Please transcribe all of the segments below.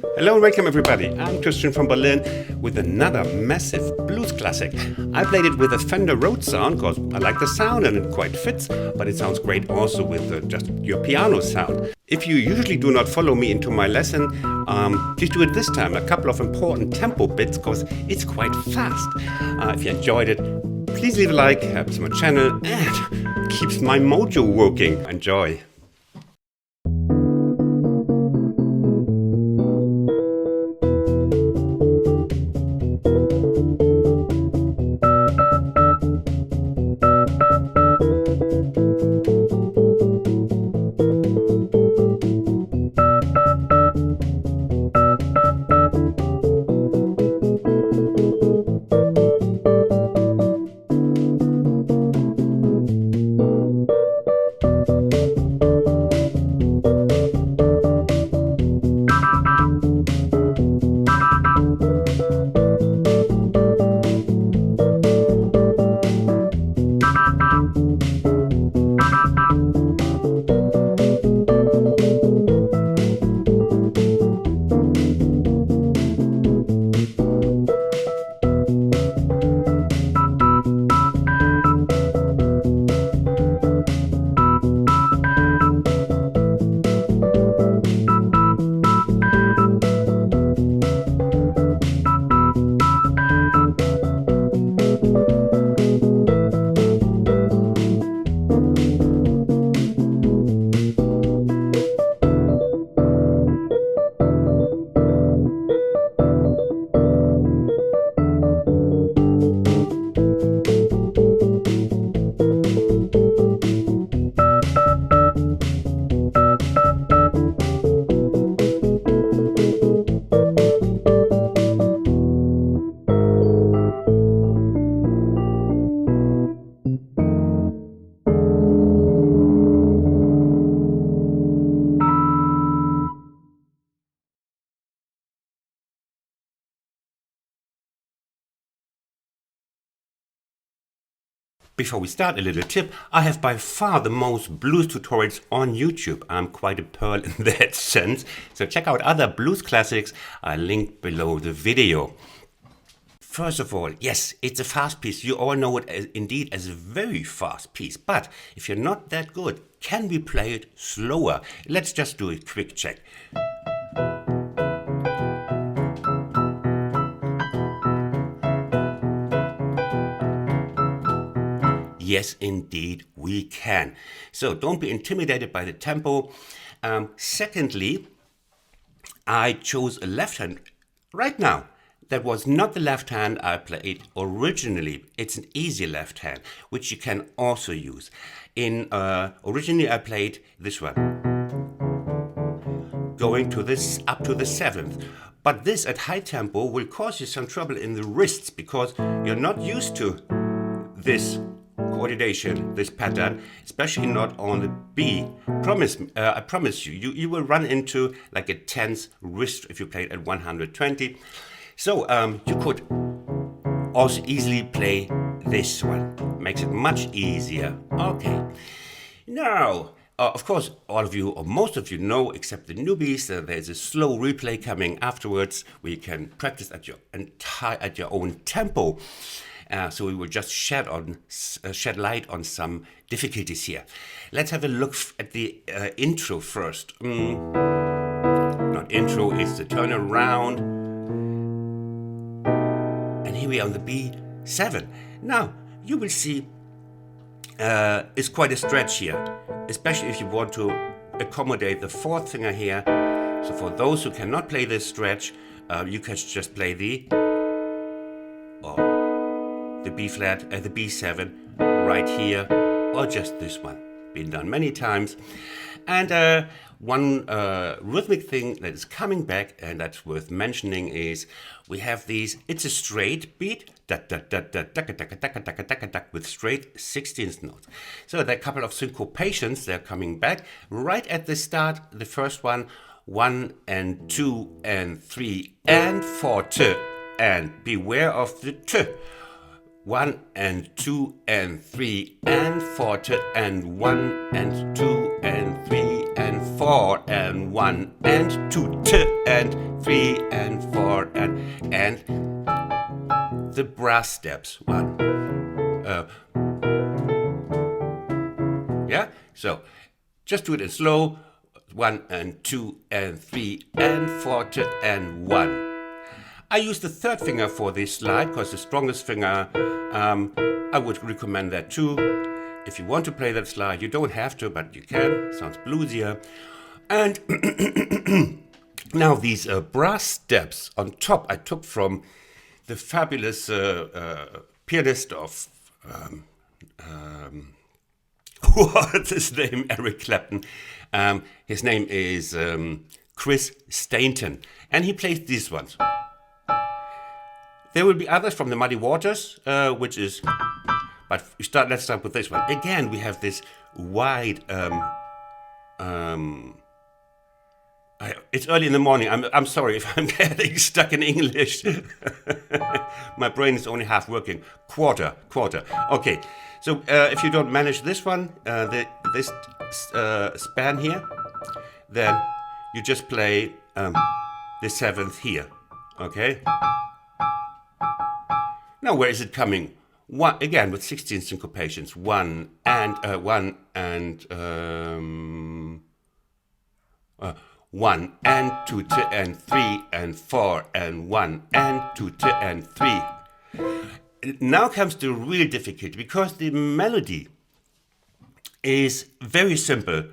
Hello and welcome everybody, I'm Christian from Berlin with another massive blues classic. I played it with a Fender Rhodes sound because I like the sound and it quite fits, but it sounds great also with just your piano sound. If you usually do not follow me into my lesson, please do it this time. A couple of important tempo bits because it's quite fast. If you enjoyed it, please leave a like, helps my channel and keeps my mojo working. Enjoy! Before we start, a little tip. I have by far the most blues tutorials on YouTube. I'm quite a pearl in that sense. So check out other blues classics. I linked below the video. First of all, yes, it's a fast piece. You all know it indeed as a very fast piece. But if you're not that good, can we play it slower? Let's just do a quick check. Yes, indeed, we can. So don't be intimidated by the tempo. Secondly, I chose a left hand right now. That was not the left hand I played originally. It's an easy left hand, which you can also use. Originally I played this one, going to this up to the 7th. But this at high tempo will cause you some trouble in the wrists because you're not used to this coordination, this pattern, especially not on the B. I promise you, you will run into like a tense wrist if you play it at 120. So you could also easily play this one. Makes it much easier. Okay. Now, of course, all of you or most of you know, except the newbies, that there's a slow replay coming afterwards where you can practice at your own tempo. So we will just shed light on some difficulties here. Let's have a look at the intro first. Not intro, it's the turnaround. And here we are on the B7. Now, you will see it's quite a stretch here, especially if you want to accommodate the 4th finger here. So for those who cannot play this stretch, you can just play the B flat, the B7 right here, or just this one. Been done many times. And one rhythmic thing that is coming back and that's worth mentioning is we have these, it's a straight beat, with straight 16th notes. So there are a couple of syncopations, they're coming back. Right at the start, the first one, 1 and 2 and 3 and 4, t, and beware of the t. 1 and 2 and 3 and 4 and 1 and 2 and 3 and and 4 and 1 and 2 and 3 and 4 and the brass steps. 1. Yeah? So just do it in slow. 1 and 2 and 3 and 4 and 1. I use the third finger for this slide because the strongest finger, I would recommend that too. If you want to play that slide, you don't have to, but you can. Sounds bluesier. And now these brass steps on top I took from the fabulous pianist of, what's his name? Eric Clapton. His name is Chris Stainton, and he plays these ones. There will be others from the Muddy Waters, which is, but let's start with this one. Again, we have this wide, it's early in the morning. I'm sorry if I'm getting stuck in English. My brain is only half working. Quarter. Okay, so if you don't manage this one, this span here, then you just play the 7th here, okay? Now where is it coming? One again with 16 syncopations. 1 and 1 and 1 and 2 and 3 and 4 and 1 and 2 and 3. Now comes the real difficulty because the melody is very simple.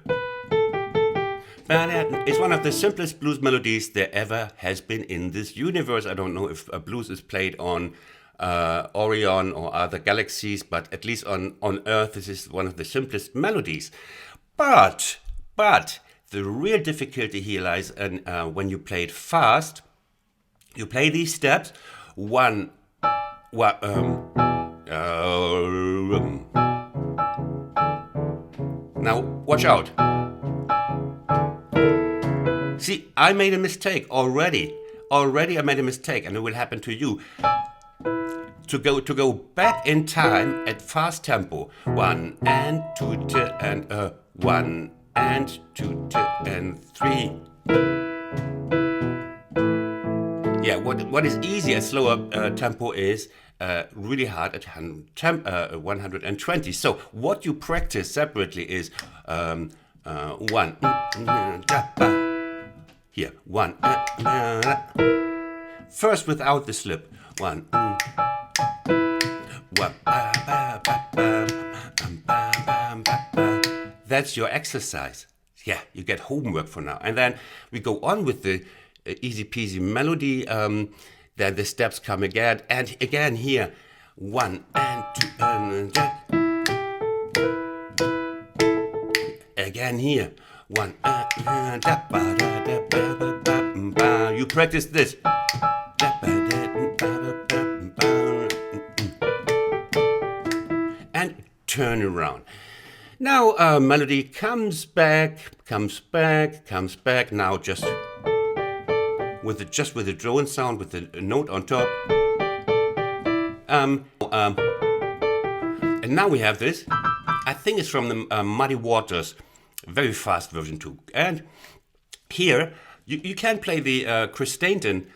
It's one of the simplest blues melodies there ever has been in this universe. I don't know if blues is played on Orion or other galaxies, but at least on Earth, this is one of the simplest melodies. But the real difficulty here lies in when you play it fast. You play these steps. Now watch out. See, I made a mistake already. Already I made a mistake, and it will happen to you. To go back in time at fast tempo. 1 and 2 and 1 and 2 and 3. Yeah, what is easy at slower tempo is really hard at 120. So what you practice separately is 1 here 1 first without the slip. 1 That's your exercise. Yeah, you get homework for now. And then we go on with the easy peasy melody. Then the steps come again. And again here. 1 and 2 and again here. 1 you practice this. And turn around. Now melody comes back. Now just with the drone sound, with the note on top. And now we have this. I think it's from the Muddy Waters, very fast version too. And here you can play the Chris Stainton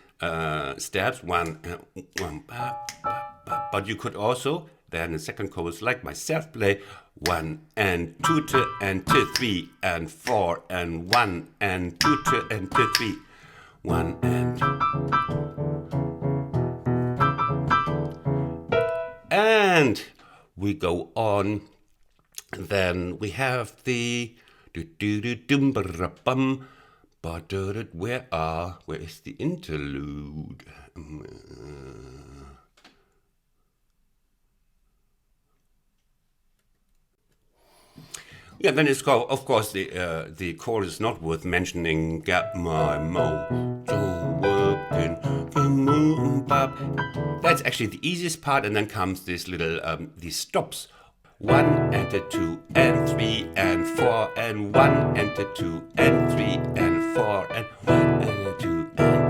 steps. 1 but you could also then the second chorus, like myself, play 1 and 2 and 3 and 4 and 1 and 2 and 3. 1 and we go on. And then we have the where is the interlude? Yeah, then it's called, of course, the chorus is not worth mentioning. Got my mojo working. That's actually the easiest part, and then comes this little these stops. 1 and 2 and 3 and 4 and 1 and 2 and 3 and 4 and 1 and 2 and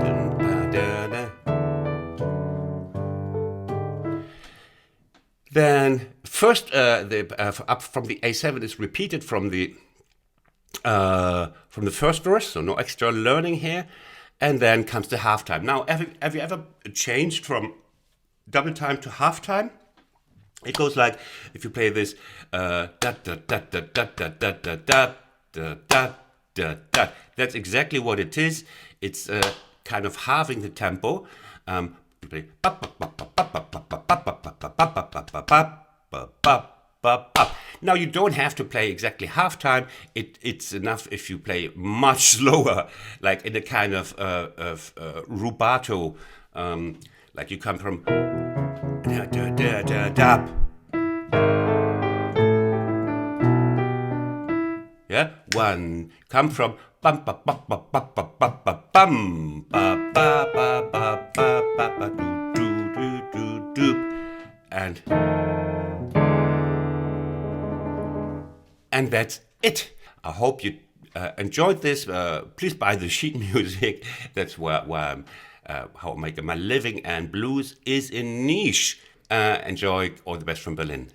then first up from the A7 is repeated from the from the first verse, so no extra learning here. And then comes the halftime. Now, have you ever changed from double time to halftime? It goes like, if you play this da da da da da da da da da da da da da. That's exactly what it is. It's kind of halving the tempo. You play now you don't have to play exactly halftime. It's enough if you play much slower, like in a kind of rubato, like you come from da da da da da. Yeah, one come from bum ba ba ba ba ba ba ba bum ba ba ba ba ba ba ba do do do do and that's it. I hope you enjoyed this. Please buy the sheet music. That's where I'm, how I make my living, and blues is a niche. Enjoy. All the best from Berlin.